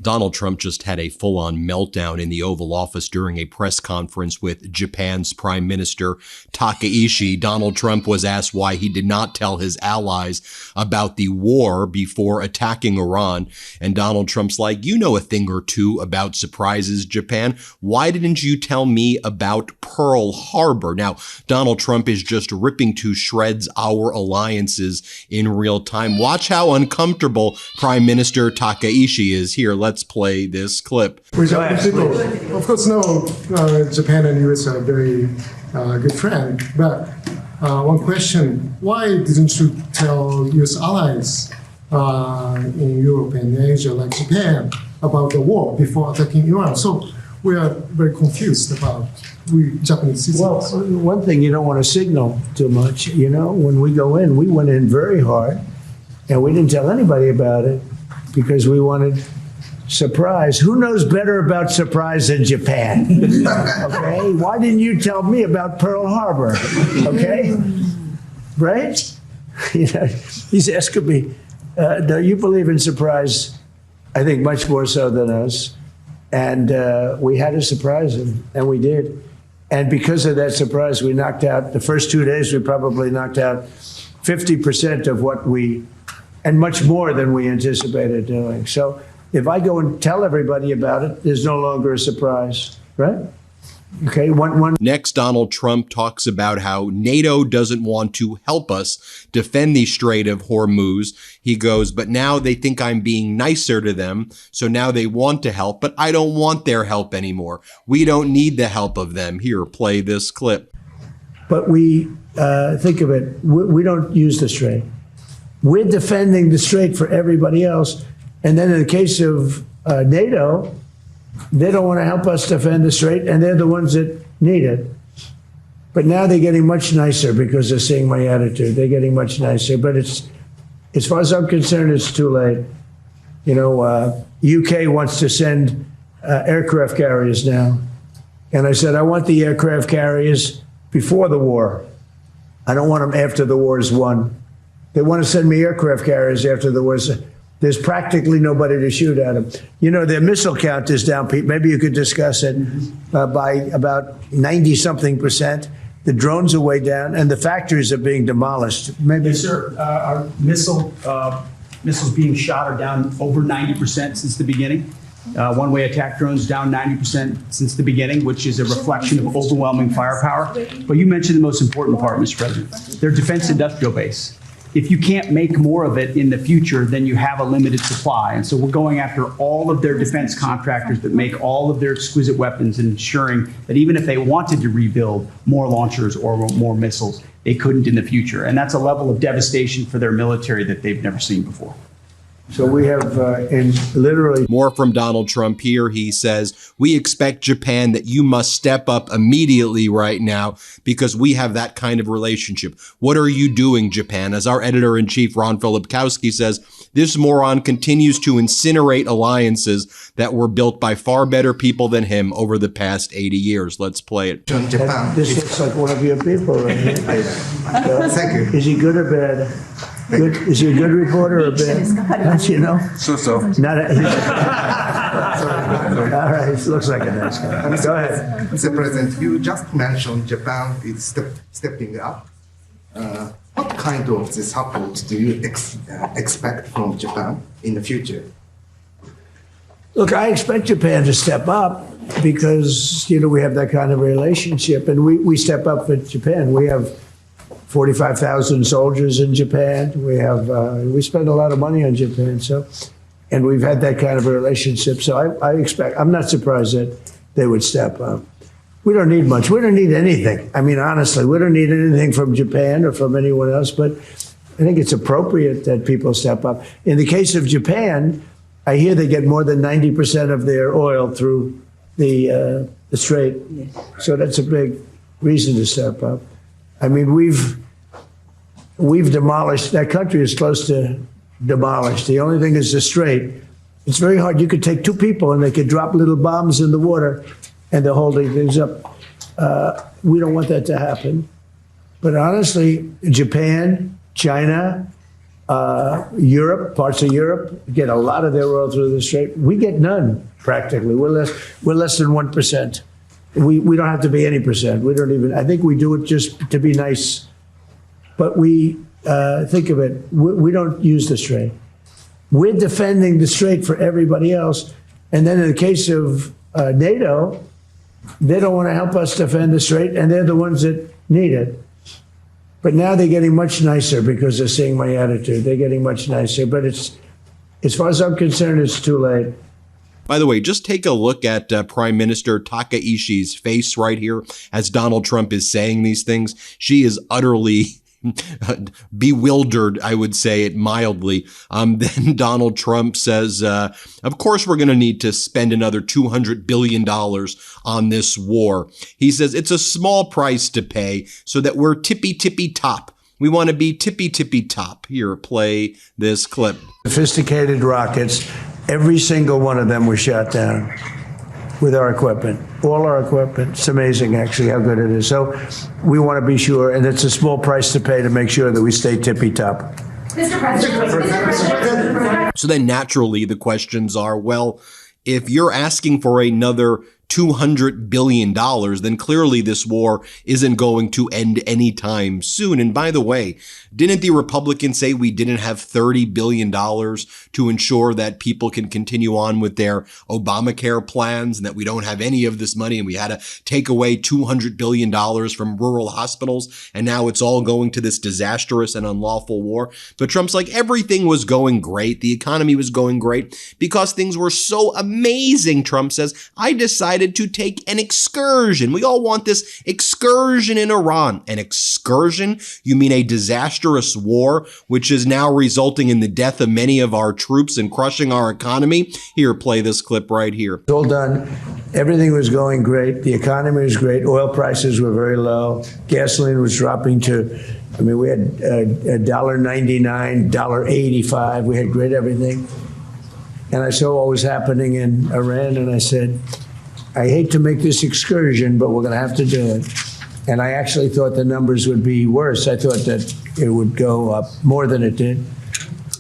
Donald Trump just had a full-on meltdown in the Oval Office during a press conference with Japan's Prime Minister Takaichi. Donald Trump was asked why he did not tell his allies about the war before attacking Iran. And Donald Trump's like, you know a thing or two about surprises, Japan. Why didn't you tell me about Pearl Harbor? Now, Donald Trump is just ripping to shreds our alliances in real time. Watch how uncomfortable Prime Minister Takaichi is. Here, let's play this clip. People, of course, know Japan and US are very good friends, but one question, why didn't you tell US allies in Europe and Asia, like Japan, about the war before attacking Iran? So we are very confused about we Japanese citizens. Well, one thing, you don't want to signal too much. You know, when we go in, we went in very hard, and we didn't tell anybody about it because we wanted surprise. Who knows better about surprise than Japan? Okay? Why didn't you tell me about Pearl Harbor? Okay? Right? You know, he's asking me, do you believe in surprise? I think much more so than us. And we had to surprise him, and we did. And because of that surprise, we knocked out, the first 2 days, we probably knocked out 50% of what we, and much more than we anticipated doing. So if I go and tell everybody about it, there's no longer a surprise, right? Okay. Next, Donald Trump talks about how NATO doesn't want to help us defend the Strait of Hormuz. He goes, but now they think I'm being nicer to them, so now they want to help, but I don't want their help anymore. We don't need the help of them. Here, play this clip. But we think of it, we don't use the Strait. We're defending the Strait for everybody else. And then in the case of NATO, they don't want to help us defend the Strait, and they're the ones that need it. But now they're getting much nicer because they're seeing my attitude. They're getting much nicer. But it's, as far as I'm concerned, it's too late. You know, UK wants to send aircraft carriers now. And I said, I want the aircraft carriers before the war. I don't want them after the war is won. They want to send me aircraft carriers after the war is. There's practically nobody to shoot at them. You know, their missile count is down, Pete. Maybe you could discuss it by about 90-something%. The drones are way down, and the factories are being demolished. Maybe. Yes, sir. Our missiles being shot are down over 90% since the beginning. One-way attack drones down 90% since the beginning, which is a reflection of overwhelming firepower. But you mentioned the most important part, Mr. President. Their defense industrial base. If you can't make more of it in the future, then you have a limited supply. And so we're going after all of their defense contractors that make all of their exquisite weapons and ensuring that even if they wanted to rebuild more launchers or more missiles, they couldn't in the future. And that's a level of devastation for their military that they've never seen before. So we have literally more from Donald Trump here. He says, we expect Japan that you must step up immediately right now because we have that kind of relationship. What are you doing, Japan? As our editor-in-chief, Ron Filipkowski, says, this moron continues to incinerate alliances that were built by far better people than him over the past 80 years. Let's play it. This looks like one of your people right here. Thank you. Is he good or bad? Good. Is he a good reporter or bad? Don't you know? So. Not a, all right, he looks like a nice guy. Go ahead. Mr. President, you just mentioned Japan is stepping up. What kind of support do you expect from Japan in the future? Look, I expect Japan to step up because, you know, we have that kind of relationship, and we step up for Japan. We have 45,000 soldiers in Japan. We have we spend a lot of money on Japan, so, and we've had that kind of a relationship. So I expect. I'm not surprised that they would step up. We don't need much. We don't need anything. I mean, honestly, we don't need anything from Japan or from anyone else. But I think it's appropriate that people step up. In the case of Japan, I hear they get more than 90% of their oil through the Strait. Yes. So that's a big reason to step up. I mean, we've demolished, that country is close to demolished. The only thing is the Strait. It's very hard. You could take two people and they could drop little bombs in the water and they're holding things up. We don't want that to happen. But honestly, Japan, China, Europe, parts of Europe, get a lot of their oil through the Strait. We get none, practically. We're less than 1%. We don't have to be any percent. We don't even, I think we do it just to be nice. But we, think of it, we don't use the Strait. We're defending the Strait for everybody else. And then in the case of NATO, they don't want to help us defend the Strait, and they're the ones that need it. But now they're getting much nicer because they're seeing my attitude. They're getting much nicer. But it's, as far as I'm concerned, it's too late. By the way, just take a look at Prime Minister Takaishi's face right here as Donald Trump is saying these things. She is utterly bewildered, I would say it mildly. Then Donald Trump says, of course, we're going to need to spend another $200 billion on this war. He says it's a small price to pay so that we're tippy top. We want to be tippy top. Here, play this clip. Sophisticated rockets, every single one of them was shot down with our equipment, all our equipment. It's amazing, actually, how good it is. So we want to be sure, and it's a small price to pay to make sure that we stay tippy top. Mr. President. So then naturally the questions are, well, if you're asking for another $200 billion, then clearly this war isn't going to end anytime soon. And by the way, didn't the Republicans say we didn't have $30 billion to ensure that people can continue on with their Obamacare plans and that we don't have any of this money and we had to take away $200 billion from rural hospitals and now it's all going to this disastrous and unlawful war? But Trump's like, everything was going great. The economy was going great because things were so amazing. Trump says, I decided to take an excursion. We all want this excursion in Iran. An excursion? You mean a disastrous war, which is now resulting in the death of many of our troops and crushing our economy? Here, play this clip right here. It's all done. Everything was going great. The economy was great. Oil prices were very low. Gasoline was dropping to, I mean, we had $1.99, $1.85. We had great everything. And I saw what was happening in Iran, and I said, I hate to make this excursion, but we're going to have to do it. And I actually thought the numbers would be worse. I thought that it would go up more than it did.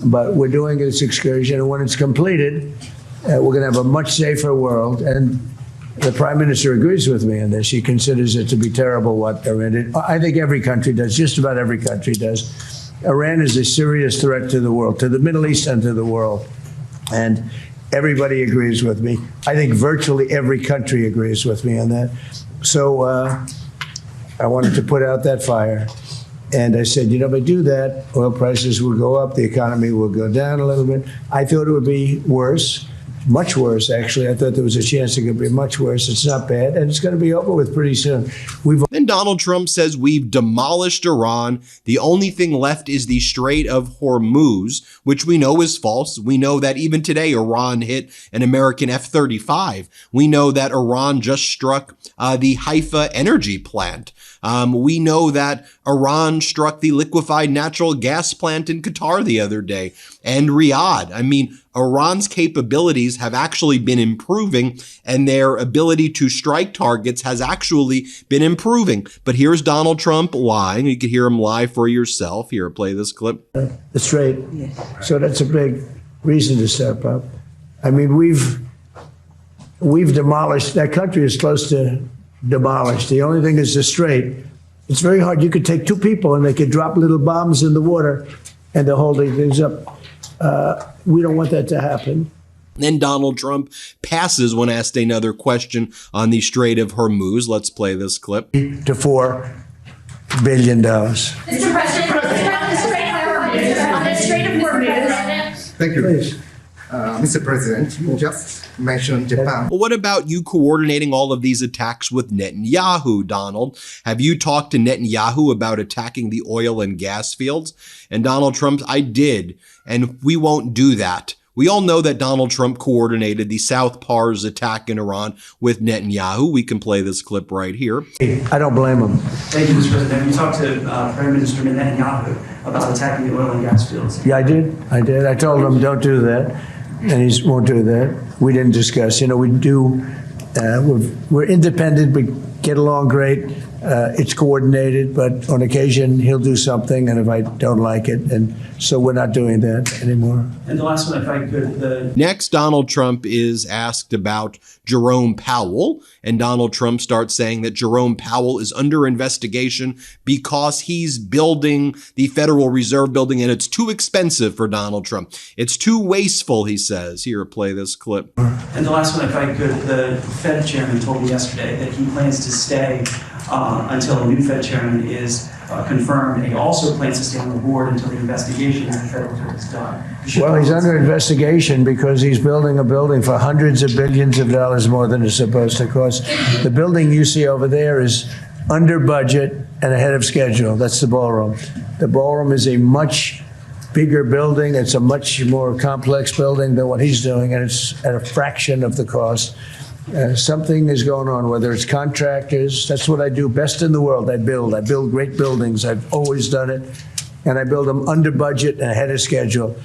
But we're doing this excursion, and when it's completed, we're going to have a much safer world. And the Prime Minister agrees with me on this. He considers it to be terrible what Iran did. I think every country does, just about every country does. Iran is a serious threat to the world, to the Middle East and to the world. And everybody agrees with me. I think virtually every country agrees with me on that. So I wanted to put out that fire. And I said, you know, if I do that, oil prices will go up, the economy will go down a little bit. I thought it would be worse, much worse, actually. I thought there was a chance it could be much worse. It's not bad, and it's going to be over with pretty soon. Then Donald Trump says we've demolished Iran. The only thing left is the Strait of Hormuz, which we know is false. We know that even today, Iran hit an American F-35. We know that Iran just struck the Haifa energy plant. We know that Iran struck the liquefied natural gas plant in Qatar the other day and Riyadh. I mean, Iran's capabilities have actually been improving and their ability to strike targets has actually been improving. But here's Donald Trump lying. You can hear him lie for yourself. Here, play this clip. The Strait. So that's a big reason to step up. I mean, we've demolished, that country is close to demolished. The only thing is the Strait. It's very hard. You could take two people and they could drop little bombs in the water and they're holding things up. We don't want that to happen. Then Donald Trump passes when asked another question on the Strait of Hormuz. Let's play this clip. To $4 billion. Mr. President, on the Strait of Hormuz. Thank you. Please. Mr. President, you just mentioned Japan. Well, what about you coordinating all of these attacks with Netanyahu, Donald? Have you talked to Netanyahu about attacking the oil and gas fields? And Donald Trump, I did, and we won't do that. We all know that Donald Trump coordinated the South Pars attack in Iran with Netanyahu. We can play this clip right here. I don't blame him. Thank you, Mr. President. Have you talked to Prime Minister Netanyahu about attacking the oil and gas fields? Yeah, I did. I told him don't do that, and he won't do that. We didn't discuss. You know, we do. We're independent. We get along great. It's coordinated, but on occasion he'll do something, and if I don't like it, and so we're not doing that anymore. And the last one, if I could, Next, Donald Trump is asked about Jerome Powell, and Donald Trump starts saying that Jerome Powell is under investigation because he's building the Federal Reserve building, and it's too expensive for Donald Trump. It's too wasteful, he says. Here, play this clip. And the last one, if I could, the Fed chairman told me yesterday that he plans to stay until a new Fed chairman is confirmed, and he also plans to stay on the board until the investigation of the Federal Reserve is done. Well, he's under investigation because he's building a building for hundreds of billions of dollars more than it's supposed to cost. The building you see over there is under budget and ahead of schedule. That's the ballroom. The ballroom is a much bigger building. It's a much more complex building than what he's doing, and it's at a fraction of the cost. Something is going on, whether it's contractors. That's what I do best in the world. I build great buildings. I've always done it, and I build them under budget and ahead of schedule.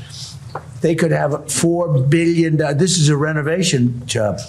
They could have $4 billion. This is a renovation job.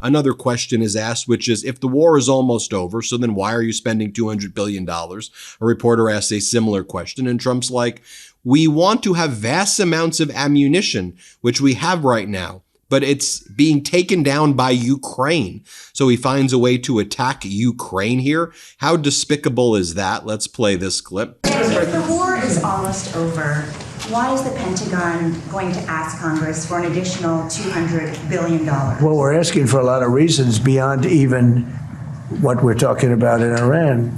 Another question is asked, which is, if the war is almost over, so then why are you spending $200 billion? A reporter asks a similar question, and Trump's like, we want to have vast amounts of ammunition, which we have right now, but it's being taken down by Ukraine. So he finds a way to attack Ukraine here. How despicable is that? Let's play this clip. If the war is almost over, why is the Pentagon going to ask Congress for an additional $200 billion? Well, we're asking for a lot of reasons beyond even what we're talking about in Iran.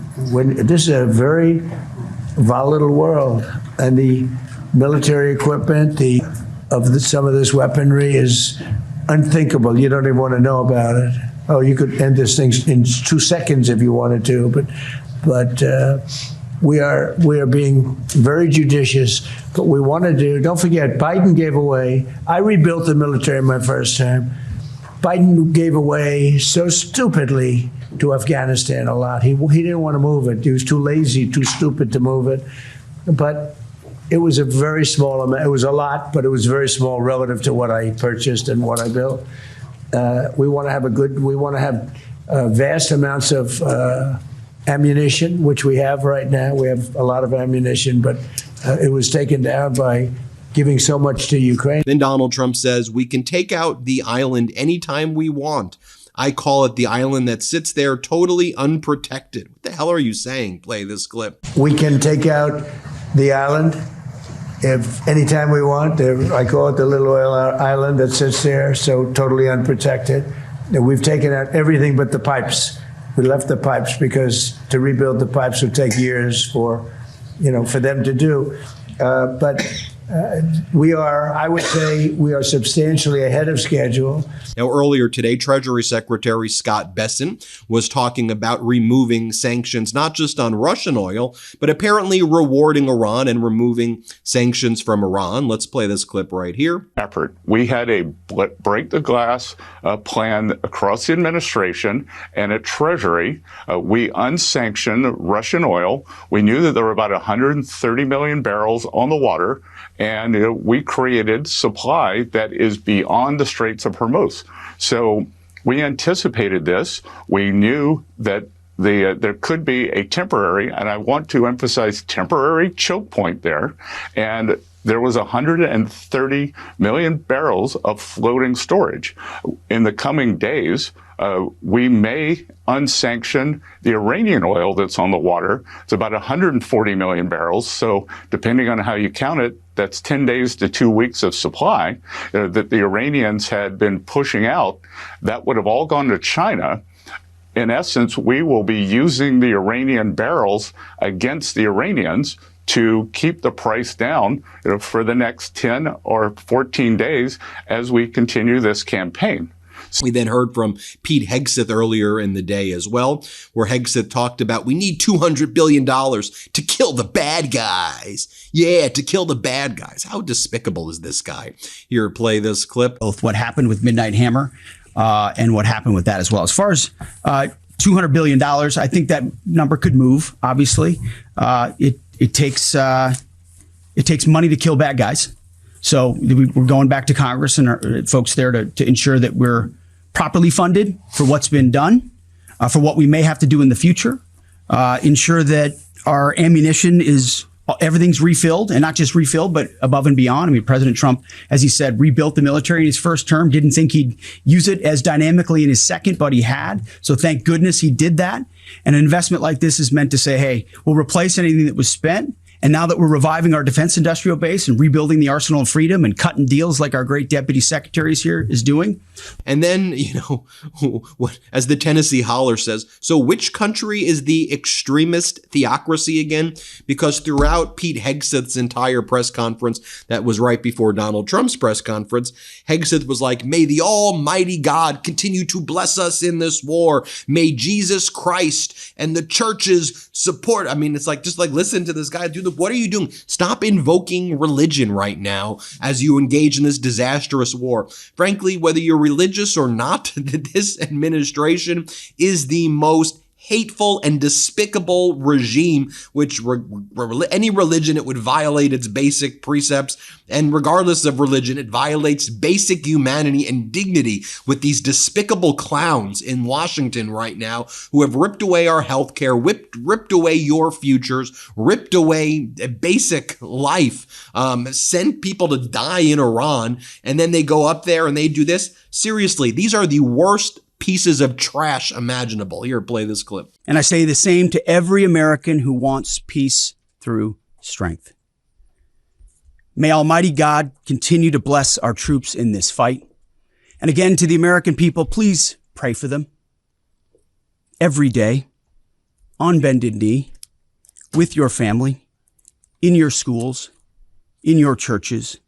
This is a very volatile world, and the military equipment, some of this weaponry is unthinkable. You don't even want to know about it. Oh, you could end this thing in 2 seconds if you wanted to, but we are being very judicious. But we want to do. Don't forget, Biden gave away. I rebuilt the military in my first term. Biden gave away so stupidly to Afghanistan a lot. He didn't want to move it. He was too lazy, too stupid to move it. But it was a very small amount. It was a lot, but it was very small relative to what I purchased and what I built. We want to have vast amounts of ammunition, which we have right now. We have a lot of ammunition, but it was taken down by giving so much to Ukraine. Then Donald Trump says, we can take out the island anytime we want. I call it the island that sits there totally unprotected. What the hell are you saying? Play this clip. We can take out the island if anytime we want. I call it the little oil island that sits there, so totally unprotected. We've taken out everything but the pipes. We left the pipes because to rebuild the pipes would take years for them to do. But I would say we are substantially ahead of schedule. Now, earlier today, Treasury Secretary Scott Bessent was talking about removing sanctions, not just on Russian oil, but apparently rewarding Iran and removing sanctions from Iran. Let's play this clip right here. We had a break the glass plan across the administration and at Treasury. We unsanctioned Russian oil. We knew that there were about 130 million barrels on the water, and we created supply that is beyond the Straits of Hormuz. So we anticipated this. We knew that there could be a temporary, and I want to emphasize temporary, choke point there. And there was 130 million barrels of floating storage. In the coming days, we may unsanction the Iranian oil that's on the water. It's about 140 million barrels. So depending on how you count it, that's 10 days to 2 weeks of supply that the Iranians had been pushing out. That would have all gone to China. In essence, we will be using the Iranian barrels against the Iranians to keep the price down for the next 10 or 14 days as we continue this campaign. We then heard from Pete Hegseth earlier in the day as well, where Hegseth talked about we need $200 billion to kill the bad guys. Yeah, to kill the bad guys. How despicable is this guy? Here, play this clip. Both what happened with Midnight Hammer and what happened with that as well. As far as $200 billion, I think that number could move, obviously. It takes money to kill bad guys. So we're going back to Congress and our folks there to ensure that we're properly funded for what's been done, for what we may have to do in the future. ensure that our ammunition everything's refilled, and not just refilled, but above and beyond. I mean, President Trump, as he said, rebuilt the military in his first term, didn't think he'd use it as dynamically in his second, but he had. So thank goodness he did that. And an investment like this is meant to say, hey, we'll replace anything that was spent. And now that we're reviving our defense industrial base and rebuilding the arsenal of freedom and cutting deals like our great deputy secretaries here is doing. And then, as the Tennessee Holler says, so which country is the extremist theocracy again? Because throughout Pete Hegseth's entire press conference that was right before Donald Trump's press conference, Hegseth was like, may the almighty God continue to bless us in this war. May Jesus Christ and the churches support. I mean, it's like, just like, listen to this guy. Dude, what are you doing? Stop invoking religion right now as you engage in this disastrous war. Frankly, whether you're religious or not, this administration is the most hateful and despicable regime, which any religion, it would violate its basic precepts. And regardless of religion, it violates basic humanity and dignity with these despicable clowns in Washington right now who have ripped away our healthcare, ripped away your futures, ripped away basic life, sent people to die in Iran, and then they go up there and they do this. Seriously, these are the worst pieces of trash imaginable. Here, play this clip. And I say the same to every American who wants peace through strength. May Almighty God continue to bless our troops in this fight. And again, to the American people, please pray for them every day, on bended knee, with your family, in your schools, in your churches,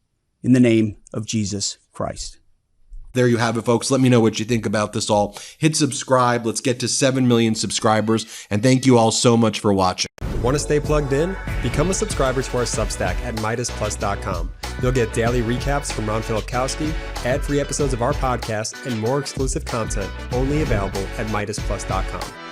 in the name of Jesus Christ. There you have it, folks. Let me know what you think about this all. Hit subscribe. Let's get to 7 million subscribers. And thank you all so much for watching. Want to stay plugged in? Become a subscriber to our Substack at MeidasPlus.com. You'll get daily recaps from Ron Filipkowski, ad-free episodes of our podcast, and more exclusive content only available at MeidasPlus.com.